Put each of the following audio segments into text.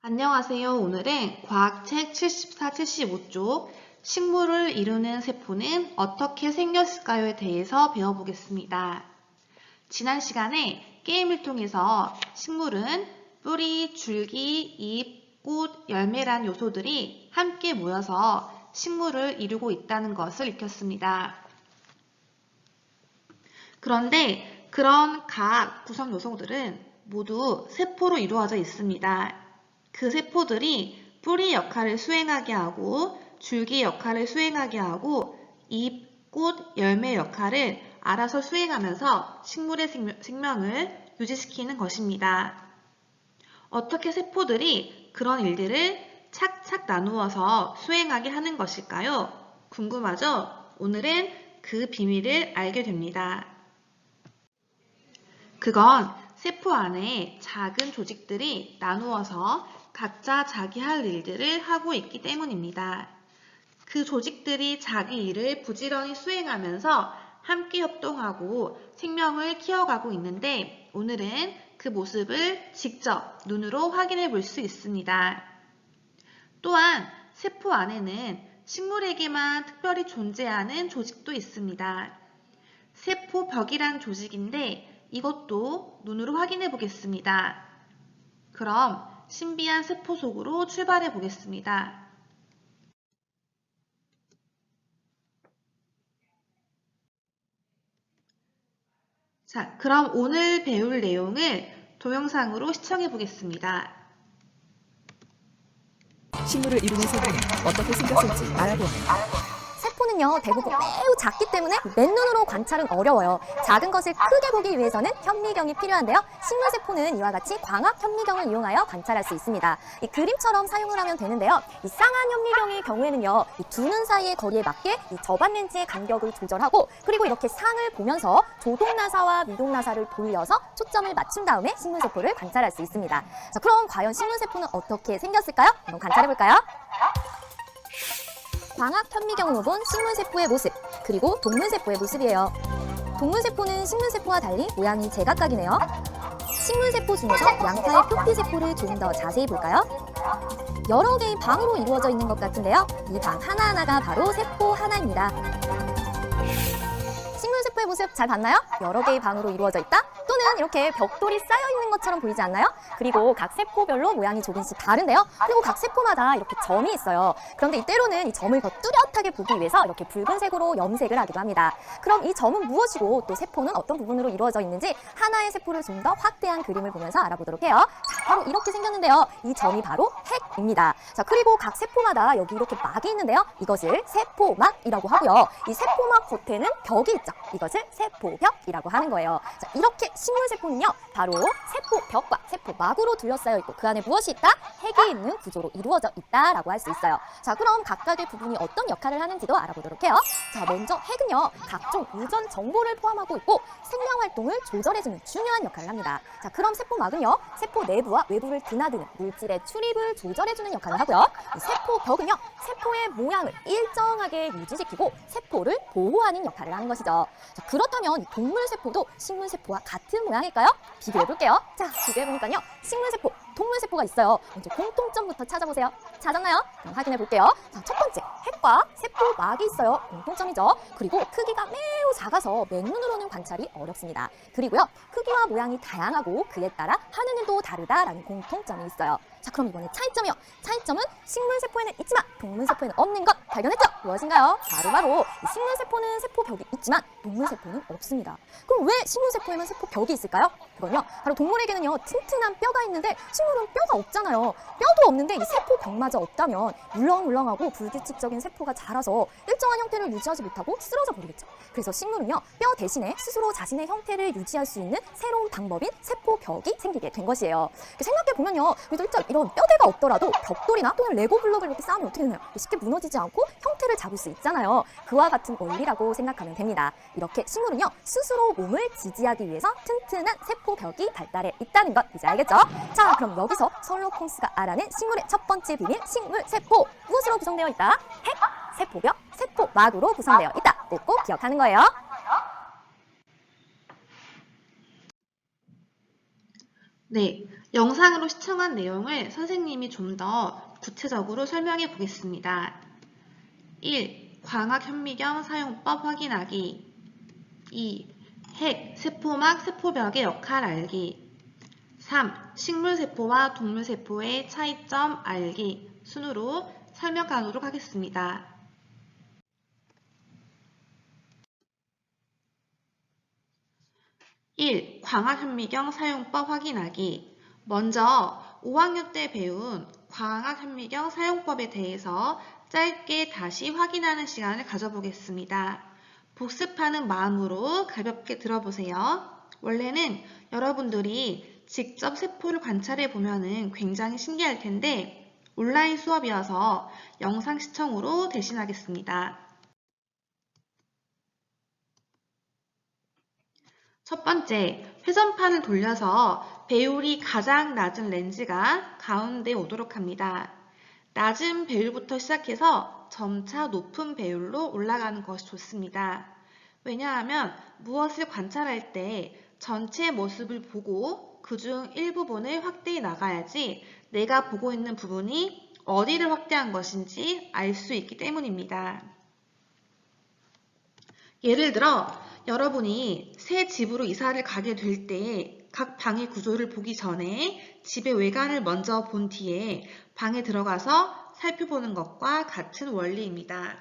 안녕하세요. 오늘은 과학책 74, 75쪽 식물을 이루는 세포는 어떻게 생겼을까요에 대해서 배워보겠습니다. 지난 시간에 게임을 통해서 식물은 뿌리, 줄기, 잎, 꽃, 열매란 요소들이 함께 모여서 식물을 이루고 있다는 것을 익혔습니다. 그런데 그런 각 구성 요소들은 모두 세포로 이루어져 있습니다. 그 세포들이 뿌리 역할을 수행하게 하고 줄기 역할을 수행하게 하고 잎, 꽃, 열매 역할을 알아서 수행하면서 식물의 생명을 유지시키는 것입니다. 어떻게 세포들이 그런 일들을 착착 나누어서 수행하게 하는 것일까요? 궁금하죠? 오늘은 그 비밀을 알게 됩니다. 그건 세포 안에 작은 조직들이 나누어서 각자 자기 할 일들을 하고 있기 때문입니다. 그 조직들이 자기 일을 부지런히 수행하면서 함께 협동하고 생명을 키워가고 있는데 오늘은 그 모습을 직접 눈으로 확인해 볼 수 있습니다. 또한 세포 안에는 식물에게만 특별히 존재하는 조직도 있습니다. 세포벽이란 조직인데 이것도 눈으로 확인해 보겠습니다. 그럼 신비한 세포 속으로 출발해 보겠습니다. 자, 그럼 오늘 배울 내용을 동영상으로 시청해 보겠습니다. 식물을 이루는 세포는 어떻게 생겼을지 알아보아요. 세포는요, 대부분 매우 작기 때문에 맨눈으로 관찰은 어려워요. 작은 것을 크게 보기 위해서는 현미경이 필요한데요. 식물세포는 이와 같이 광학 현미경을 이용하여 관찰할 수 있습니다. 이 그림처럼 사용을 하면 되는데요. 이 쌍안 현미경의 경우에는요, 이 두 눈 사이의 거리에 맞게 이 저반 렌즈의 간격을 조절하고 그리고 이렇게 상을 보면서 조동나사와 미동나사를 돌려서 초점을 맞춘 다음에 식물세포를 관찰할 수 있습니다. 자, 그럼 과연 식물세포는 어떻게 생겼을까요? 한번 관찰해볼까요? 광학 현미경으로 본 식물세포의 모습, 그리고 동물세포의 모습이에요. 동물세포는 식물세포와 달리 모양이 제각각이네요. 식물세포 중에서 양파의 표피세포를 좀 더 자세히 볼까요? 여러 개의 방으로 이루어져 있는 것 같은데요. 이 방 하나하나가 바로 세포 하나입니다. 식물세포의 모습 잘 봤나요? 여러 개의 방으로 이루어져 있다? 또는 이렇게 벽돌이 쌓여 있는 것처럼 보이지 않나요? 그리고 각 세포별로 모양이 조금씩 다른데요. 그리고 각 세포마다 이렇게 점이 있어요. 그런데 이때로는 이 점을 더 뚜렷하게 보기 위해서 이렇게 붉은색으로 염색을 하기도 합니다. 그럼 이 점은 무엇이고 또 세포는 어떤 부분으로 이루어져 있는지 하나의 세포를 좀 더 확대한 그림을 보면서 알아보도록 해요. 자, 바로 이렇게 생겼는데요. 이 점이 바로 핵입니다. 자, 그리고 각 세포마다 여기 이렇게 막이 있는데요. 이것을 세포막이라고 하고요. 이 세포막 겉에는 벽이 있죠. 이것을 세포벽이라고 하는 거예요. 자, 이렇게 식물세포는요, 바로 세포벽과 세포막으로 둘러싸여 있고 그 안에 무엇이 있다? 핵이 있는 구조로 이루어져 있다라고 할 수 있어요. 자, 그럼 각각의 부분이 어떤 역할을 하는지도 알아보도록 해요. 자, 먼저 핵은요, 각종 유전 정보를 포함하고 있고 생명 활동을 조절해주는 중요한 역할을 합니다. 자, 그럼 세포막은요, 세포 내부와 외부를 드나드는 물질의 출입을 조절해주는 역할을 하고요. 이 세포벽은요, 세포의 모양을 일정하게 유지시키고 세포를 보호하는 역할을 하는 것이죠. 자, 그렇다면 동물세포도 식물세포와 같은 모양일까요? 비교해볼게요. 자, 비교해보니까요, 식물세포, 동물세포가 있어요. 먼저 공통점부터 찾아보세요. 찾았나요? 그럼 확인해볼게요. 자, 첫 번째, 핵과 세포막이 있어요. 공통점이죠. 그리고 크기가 매우 작아서 맨눈으로는 관찰이 어렵습니다. 그리고요, 크기와 모양이 다양하고 그에 따라 하는 일도 다르다라는 공통점이 있어요. 자, 그럼 이번에 차이점이요. 차이점은 식물세포에는 있지만 동물세포에는 없는 것 발견했죠? 무엇인가요? 바로 이 식물세포는 세포벽이 있지만 동물세포는 없습니다. 그럼 왜 식물세포에만 세포벽이 있을까요? 그건요, 바로 동물에게는요, 튼튼한 뼈가 있는데 식물은 뼈가 없잖아요. 뼈도 없는데 이 세포벽마저 없다면 물렁물렁하고 불규칙적인 세포가 자라서 일정한 형태를 유지하지 못하고 쓰러져 버리겠죠. 그래서 식물은요, 뼈 대신에 스스로 자신의 형태를 유지할 수 있는 새로운 방법인 세포벽이 생기게 된 것이에요. 생각해보면요, 그래도 일단 이런 뼈대가 없더라도 벽돌이나 또는 레고 블록을 이렇게 쌓으면 어떻게 되나요? 쉽게 무너지지 않고 형태를 잡을 수 있잖아요. 그와 같은 원리라고 생각하면 됩니다. 이렇게 식물은요, 스스로 몸을 지지하기 위해서 튼튼한 세포벽이 발달해 있다는 것 이제 알겠죠? 자, 그럼 여기서 셜록 홈스가 알아낸 식물의 첫 번째 비밀, 식물세포. 무엇으로 구성되어 있다? 핵, 세포벽, 세포막으로 구성되어 있다. 꼭 기억하는 거예요. 네, 영상으로 시청한 내용을 선생님이 좀 더 구체적으로 설명해 보겠습니다. 1. 광학현미경 사용법 확인하기. 2. 핵, 세포막, 세포벽의 역할 알기. 3. 식물세포와 동물세포의 차이점 알기 순으로 설명 가도록 하겠습니다. 1. 광학현미경 사용법 확인하기. 먼저 5학년 때 배운 광학현미경 사용법에 대해서 짧게 다시 확인하는 시간을 가져보겠습니다. 복습하는 마음으로 가볍게 들어보세요. 원래는 여러분들이 직접 세포를 관찰해 보면 굉장히 신기할 텐데 온라인 수업이어서 영상 시청으로 대신하겠습니다. 첫 번째, 회전판을 돌려서 배율이 가장 낮은 렌즈가 가운데 오도록 합니다. 낮은 배율부터 시작해서 점차 높은 배율로 올라가는 것이 좋습니다. 왜냐하면 무엇을 관찰할 때 전체 모습을 보고 그중 일부분을 확대해 나가야지 내가 보고 있는 부분이 어디를 확대한 것인지 알 수 있기 때문입니다. 예를 들어 여러분이 새 집으로 이사를 가게 될 때 각 방의 구조를 보기 전에 집의 외관을 먼저 본 뒤에 방에 들어가서 살펴보는 것과 같은 원리입니다.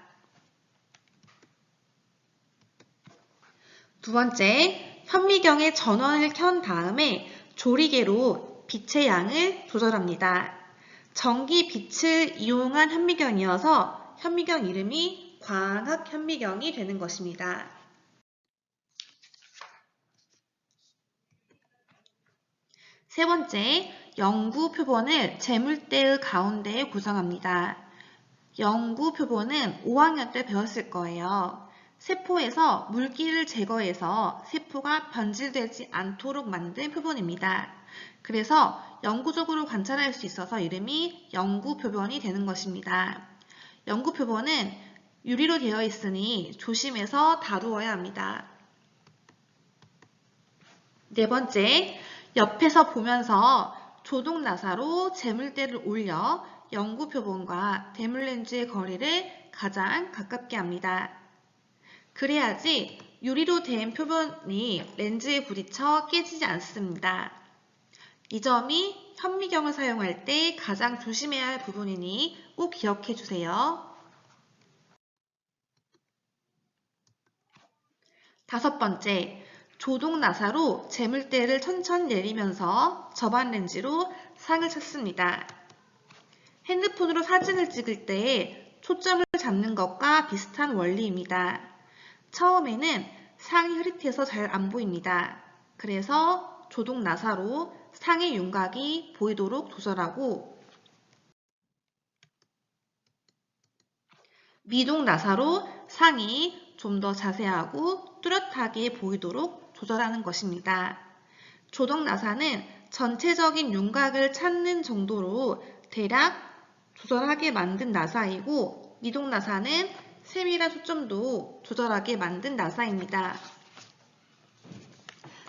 두 번째, 현미경의 전원을 켠 다음에 조리개로 빛의 양을 조절합니다. 전기 빛을 이용한 현미경이어서 현미경 이름이 광학현미경이 되는 것입니다. 세 번째, 영구 표본을 재물대의 가운데에 구성합니다. 영구 표본은 5학년 때 배웠을 거예요. 세포에서 물기를 제거해서 세포가 변질되지 않도록 만든 표본입니다. 그래서 영구적으로 관찰할 수 있어서 이름이 영구 표본이 되는 것입니다. 영구 표본은 유리로 되어 있으니 조심해서 다루어야 합니다. 네 번째, 옆에서 보면서 조동 나사로 재물대를 올려 영구 표본과 대물렌즈의 거리를 가장 가깝게 합니다. 그래야지 유리로 된 표본이 렌즈에 부딪혀 깨지지 않습니다. 이 점이 현미경을 사용할 때 가장 조심해야 할 부분이니 꼭 기억해 주세요. 다섯 번째, 조동 나사로 재물대를 천천히 내리면서 접안 렌즈로 상을 찾습니다. 핸드폰으로 사진을 찍을 때 초점을 잡는 것과 비슷한 원리입니다. 처음에는 상이 흐릿해서 잘 안 보입니다. 그래서 조동 나사로 상의 윤곽이 보이도록 조절하고 미동 나사로 상이 좀 더 자세하고 뚜렷하게 보이도록 조절하는 것입니다. 조동 나사는 전체적인 윤곽을 찾는 정도로 대략 조절하게 만든 나사이고 미동 나사는 세밀한 초점도 조절하게 만든 나사입니다.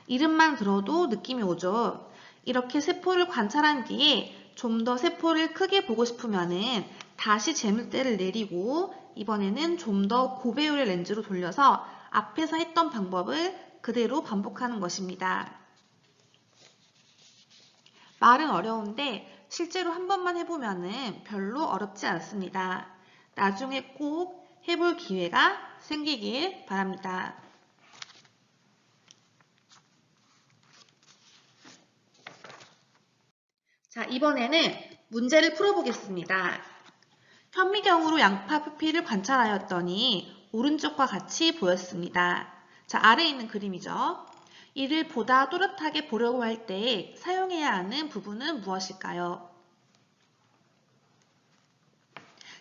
이름만 들어도 느낌이 오죠. 이렇게 세포를 관찰한 뒤에 좀 더 세포를 크게 보고 싶으면 다시 재물대를 내리고 이번에는 좀 더 고배율의 렌즈로 돌려서 앞에서 했던 방법을 그대로 반복하는 것입니다. 말은 어려운데 실제로 한 번만 해보면 별로 어렵지 않습니다. 나중에 꼭 해볼 기회가 생기길 바랍니다. 자, 이번에는 문제를 풀어보겠습니다. 현미경으로 양파 표피를 관찰하였더니 오른쪽과 같이 보였습니다. 자, 아래에 있는 그림이죠. 이를 보다 또렷하게 보려고 할 때 사용해야 하는 부분은 무엇일까요?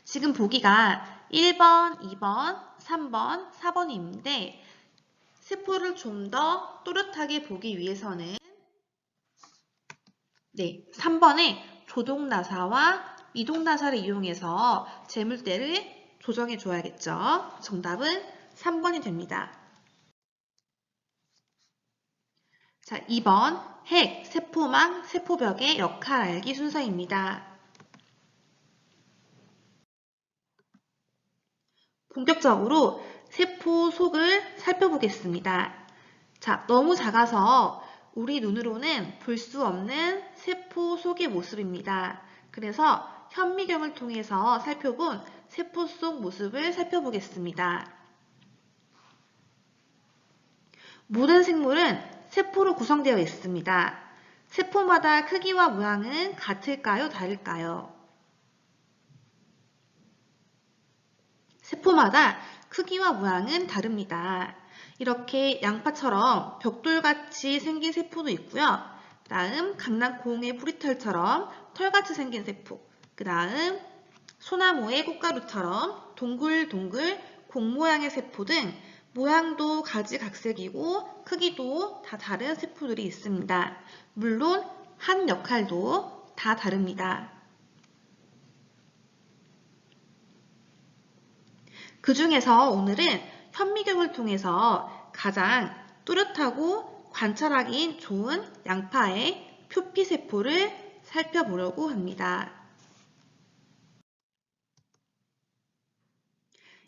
지금 보기가 1번, 2번, 3번, 4번이 있는데 세포를 좀 더 또렷하게 보기 위해서는 3번에 조동나사와 미동나사를 이용해서 재물대를 조정해 줘야겠죠. 정답은 3번이 됩니다. 자, 2번 핵, 세포막, 세포벽의 역할 알기 순서입니다. 본격적으로 세포 속을 살펴보겠습니다. 자, 너무 작아서 우리 눈으로는 볼 수 없는 세포 속의 모습입니다. 그래서 현미경을 통해서 살펴본 세포 속 모습을 살펴보겠습니다. 모든 생물은 세포로 구성되어 있습니다. 세포마다 크기와 모양은 같을까요? 다를까요? 세포마다 크기와 모양은 다릅니다. 이렇게 양파처럼 벽돌같이 생긴 세포도 있고요. 다음 강낭콩의 뿌리털처럼 털같이 생긴 세포, 그 다음 소나무의 꽃가루처럼 동글동글 공 모양의 세포 등 모양도 가지각색이고 크기도 다 다른 세포들이 있습니다. 물론 한 역할도 다 다릅니다. 그 중에서 오늘은 현미경을 통해서 가장 뚜렷하고 관찰하기 좋은 양파의 표피세포를 살펴보려고 합니다.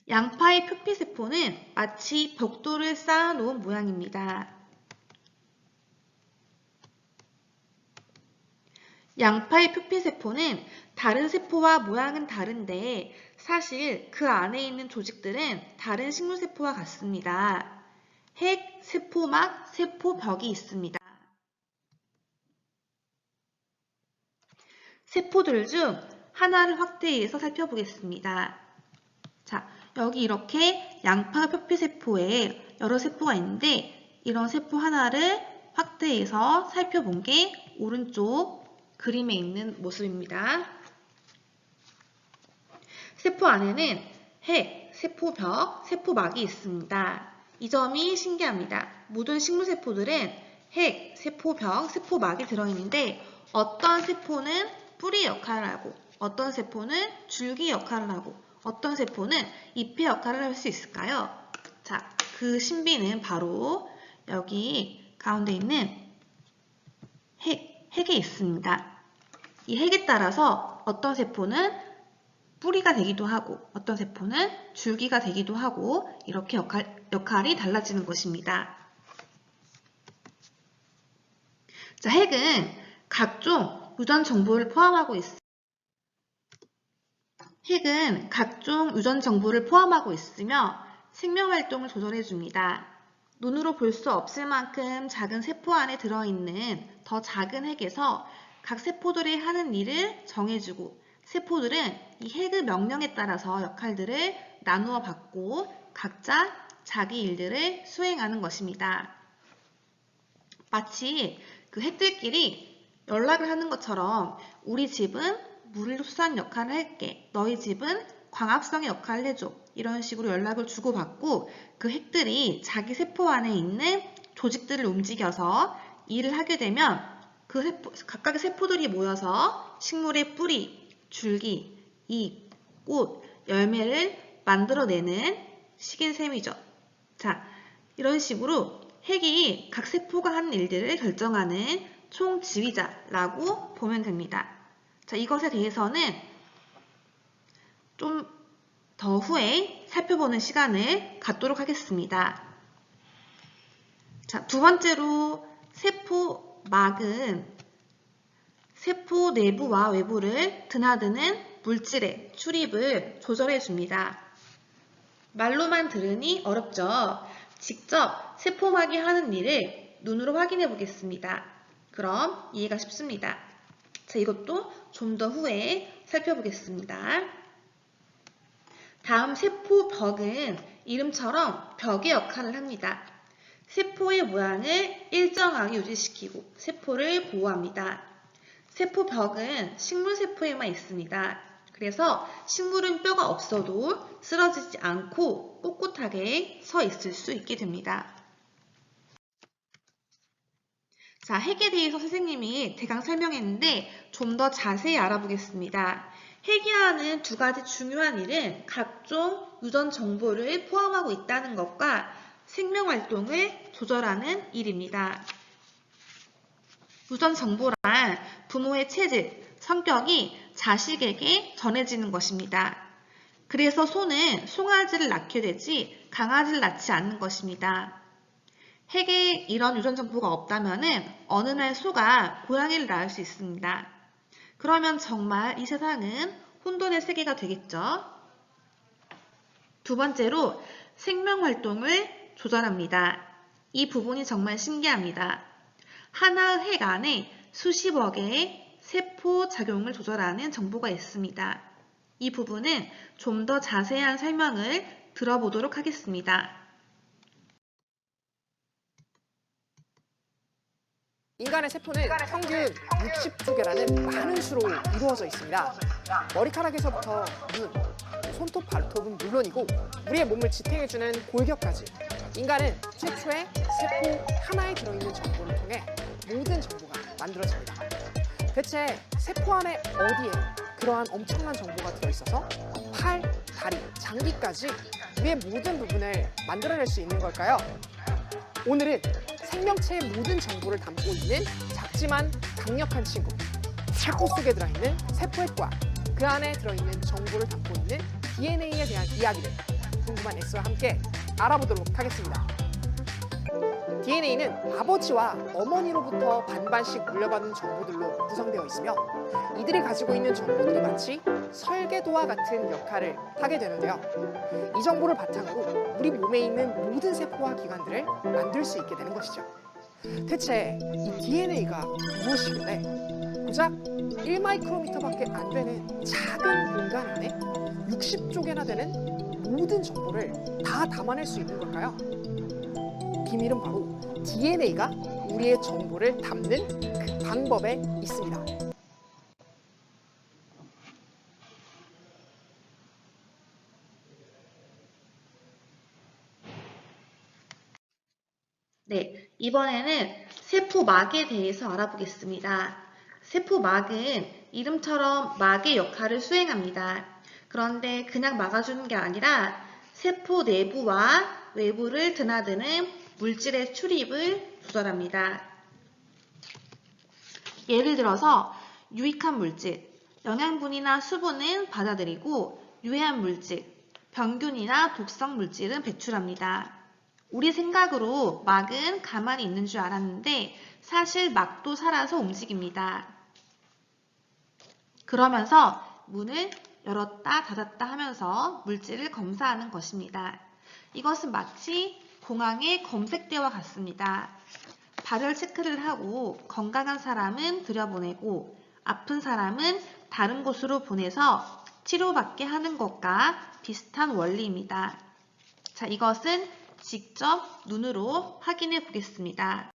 양파의 표피세포는 마치 벽돌을 쌓아놓은 모양입니다. 양파의 표피세포는 다른 세포와 모양은 다른데 사실 그 안에 있는 조직들은 다른 식물세포와 같습니다. 핵, 세포막, 세포벽이 있습니다. 세포들 중 하나를 확대해서 살펴보겠습니다. 자, 여기 이렇게 양파 표피세포에 여러 세포가 있는데 이런 세포 하나를 확대해서 살펴본 게 오른쪽 그림에 있는 모습입니다. 세포 안에는 핵, 세포벽, 세포막이 있습니다. 이 점이 신기합니다. 모든 식물세포들은 핵, 세포벽, 세포막이 들어있는데 어떤 세포는 뿌리 역할을 하고 어떤 세포는 줄기 역할을 하고 어떤 세포는 잎의 역할을 할 수 있을까요? 자, 그 신비는 바로 여기 가운데 있는 핵에 있습니다. 이 핵에 따라서 어떤 세포는 뿌리가 되기도 하고 어떤 세포는 줄기가 되기도 하고 이렇게 역할이 달라지는 것입니다. 자, 핵은 각종 유전 정보를 포함하고 있습니다. 핵은 각종 유전 정보를 포함하고 있으며 생명활동을 조절해줍니다. 눈으로 볼 수 없을 만큼 작은 세포 안에 들어있는 더 작은 핵에서 각 세포들이 하는 일을 정해주고 세포들은 이 핵의 명령에 따라서 역할들을 나누어 받고 각자 자기 일들을 수행하는 것입니다. 마치 그 핵들끼리 연락을 하는 것처럼 우리 집은 물을 흡수하는 역할을 할게. 너희 집은 광합성의 역할을 해줘. 이런 식으로 연락을 주고받고 그 핵들이 자기 세포 안에 있는 조직들을 움직여서 일을 하게 되면 그 각각의 세포들이 모여서 식물의 뿌리, 줄기, 잎, 꽃, 열매를 만들어내는 식인 셈이죠. 자, 이런 식으로 핵이 각 세포가 하는 일들을 결정하는 총지휘자라고 보면 됩니다. 자, 이것에 대해서는 좀 더 후에 살펴보는 시간을 갖도록 하겠습니다. 자, 두 번째로 세포막은 세포 내부와 외부를 드나드는 물질의 출입을 조절해 줍니다. 말로만 들으니 어렵죠? 직접 세포막이 하는 일을 눈으로 확인해 보겠습니다. 그럼 이해가 쉽습니다. 자, 이것도 좀 더 후에 살펴보겠습니다. 다음 세포벽은 이름처럼 벽의 역할을 합니다. 세포의 모양을 일정하게 유지시키고 세포를 보호합니다. 세포벽은 식물세포에만 있습니다. 그래서 식물은 뼈가 없어도 쓰러지지 않고 꼿꼿하게 서 있을 수 있게 됩니다. 자, 핵에 대해서 선생님이 대강 설명했는데 좀 더 자세히 알아보겠습니다. 핵이 하는 두 가지 중요한 일은 각종 유전 정보를 포함하고 있다는 것과 생명활동을 조절하는 일입니다. 유전 정보란 부모의 체질, 성격이 자식에게 전해지는 것입니다. 그래서 소는 송아지를 낳게 되지 강아지를 낳지 않는 것입니다. 핵에 이런 유전 정보가 없다면 어느 날 소가 고양이를 낳을 수 있습니다. 그러면 정말 이 세상은 혼돈의 세계가 되겠죠. 두 번째로 생명활동을 조절합니다. 이 부분이 정말 신기합니다. 하나의 핵 안에 수십억 개의 세포 작용을 조절하는 정보가 있습니다. 이 부분은 좀 더 자세한 설명을 들어보도록 하겠습니다. 인간의 세포는 평균 60조 개라는 많은 수로 이루어져 있습니다. 머리카락에서부터 눈, 손톱, 발톱은 물론이고 우리의 몸을 지탱해주는 골격까지 인간은 최초의 세포 하나에 들어있는 정보를 통해 모든 정보가 만들어집니다. 대체 세포 안에 어디에 그러한 엄청난 정보가 들어있어서 팔, 다리, 장기까지 우리의 모든 부분을 만들어낼 수 있는 걸까요? 오늘은 생명체의 모든 정보를 담고 있는 작지만 강력한 친구, 세포 속에 들어있는 세포핵과 그 안에 들어있는 정보를 담고 있는 DNA에 대한 이야기를 궁금한 S와 함께 알아보도록 하겠습니다. DNA는 아버지와 어머니로부터 반반씩 물려받은 정보들로 구성되어 있으며 이들이 가지고 있는 정보들이 마치 설계도와 같은 역할을 하게 되는데요. 이 정보를 바탕으로 우리 몸에 있는 모든 세포와 기관들을 만들 수 있게 되는 것이죠. 대체 이 DNA가 무엇이길래 고작 1마이크로미터밖에 안 되는 작은 공간 안에 60조 개나 되는 모든 정보를 다 담아낼 수 있는 걸까요? 비밀은 바로 DNA가 우리의 정보를 담는 그 방법에 있습니다. 네, 이번에는 세포막에 대해서 알아보겠습니다. 세포막은 이름처럼 막의 역할을 수행합니다. 그런데 그냥 막아주는 게 아니라 세포 내부와 외부를 드나드는 물질의 출입을 조절합니다. 예를 들어서 유익한 물질, 영양분이나 수분은 받아들이고 유해한 물질, 병균이나 독성 물질은 배출합니다. 우리 생각으로 막은 가만히 있는 줄 알았는데 사실 막도 살아서 움직입니다. 그러면서 문을 열었다 닫았다 하면서 물질을 검사하는 것입니다. 이것은 마치 공항의 검색대와 같습니다. 발열 체크를 하고 건강한 사람은 들여보내고 아픈 사람은 다른 곳으로 보내서 치료받게 하는 것과 비슷한 원리입니다. 자, 이것은 직접 눈으로 확인해 보겠습니다.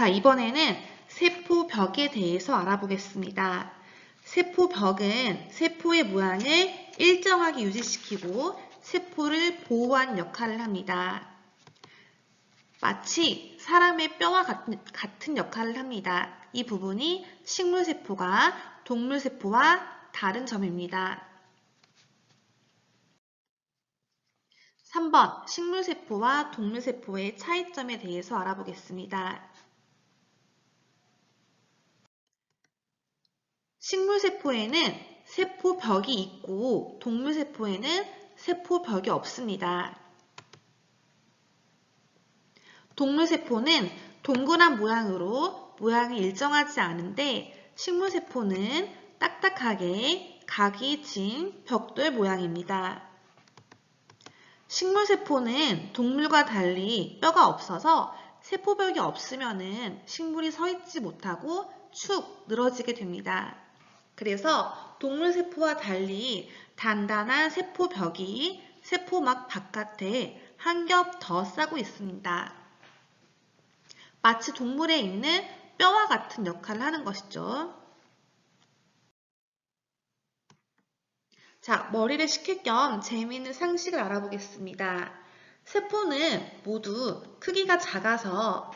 자, 이번에는 세포벽에 대해서 알아보겠습니다. 세포벽은 세포의 모양을 일정하게 유지시키고 세포를 보호하는 역할을 합니다. 마치 사람의 뼈와 같은 역할을 합니다. 이 부분이 식물세포가 동물세포와 다른 점입니다. 3번 식물세포와 동물세포의 차이점에 대해서 알아보겠습니다. 식물세포에는 세포벽이 있고 동물세포에는 세포벽이 없습니다. 동물세포는 동그란 모양으로 모양이 일정하지 않은데 식물세포는 딱딱하게 각이 진 벽돌 모양입니다. 식물세포는 동물과 달리 뼈가 없어서 세포벽이 없으면 식물이 서 있지 못하고 축 늘어지게 됩니다. 그래서 동물세포와 달리 단단한 세포벽이 세포막 바깥에 한 겹 더 싸고 있습니다. 마치 동물에 있는 뼈와 같은 역할을 하는 것이죠. 자, 머리를 식힐 겸 재미있는 상식을 알아보겠습니다. 세포는 모두 크기가 작아서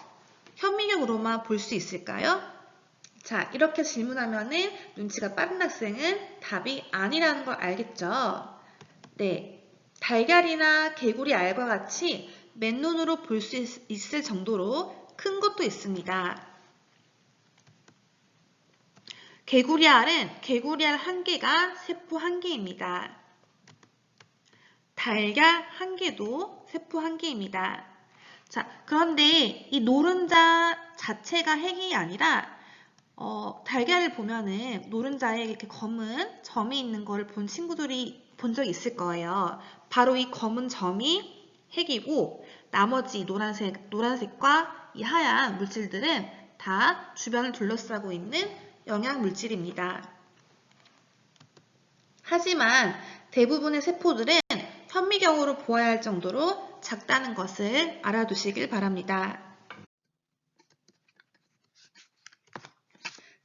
현미경으로만 볼 수 있을까요? 자, 이렇게 질문하면은 눈치가 빠른 학생은 답이 아니라는 걸 알겠죠? 네, 달걀이나 개구리 알과 같이 맨눈으로 볼 수 있을 정도로 큰 것도 있습니다. 개구리 알은 개구리 알 한 개가 세포 한 개입니다. 달걀 한 개도 세포 한 개입니다. 자, 그런데 이 노른자 자체가 핵이 아니라 달걀을 보면은 노른자에 이렇게 검은 점이 있는 거를 본 친구들이 본 적이 있을 거예요. 바로 이 검은 점이 핵이고 나머지 노란색과 이 하얀 물질들은 다 주변을 둘러싸고 있는 영양 물질입니다. 하지만 대부분의 세포들은 현미경으로 보아야 할 정도로 작다는 것을 알아두시길 바랍니다.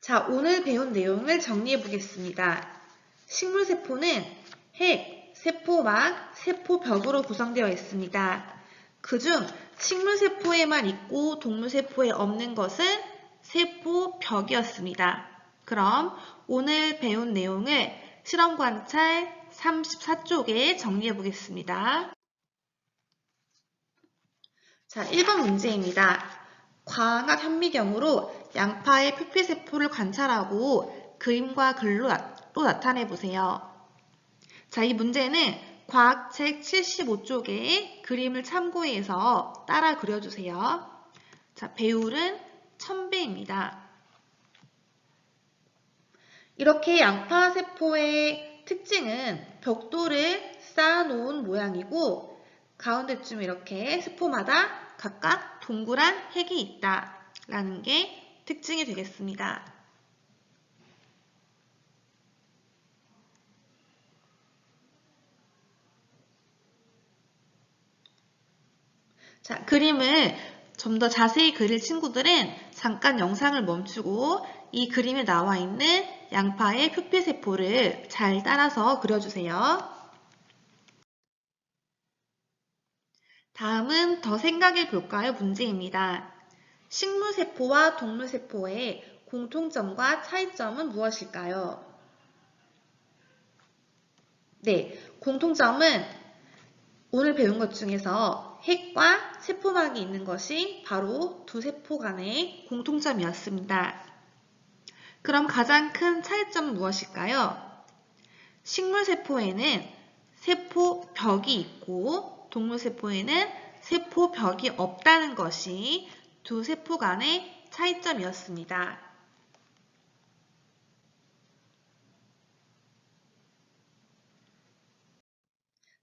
자, 오늘 배운 내용을 정리해 보겠습니다. 식물세포는 핵, 세포막, 세포벽으로 구성되어 있습니다. 그중 식물세포에만 있고 동물세포에 없는 것은 세포벽이었습니다. 그럼 오늘 배운 내용을 실험관찰 34쪽에 정리해 보겠습니다. 자, 1번 문제입니다. 광학 현미경으로 양파의 표피세포를 관찰하고 그림과 글로 나타내 보세요. 자, 이 문제는 과학책 75쪽의 그림을 참고해서 따라 그려주세요. 자, 배율은 1000배입니다. 이렇게 양파세포의 특징은 벽돌을 쌓아놓은 모양이고 가운데쯤 이렇게 세포마다 각각 동그란 핵이 있다라는 게 특징이 되겠습니다. 자, 그림을 좀 더 자세히 그릴 친구들은 잠깐 영상을 멈추고 이 그림에 나와 있는 양파의 표피세포를 잘 따라서 그려주세요. 다음은 더 생각해 볼까요? 문제입니다. 식물세포와 동물세포의 공통점과 차이점은 무엇일까요? 네, 공통점은 오늘 배운 것 중에서 핵과 세포막이 있는 것이 바로 두 세포 간의 공통점이었습니다. 그럼 가장 큰 차이점은 무엇일까요? 식물세포에는 세포벽이 있고 동물세포에는 세포벽이 없다는 것이 두 세포 간의 차이점이었습니다.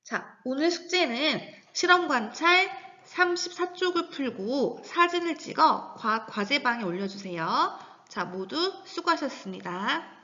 자, 오늘 숙제는 실험관찰 34쪽을 풀고 사진을 찍어 과학 과제방에 올려주세요. 자, 모두 수고하셨습니다.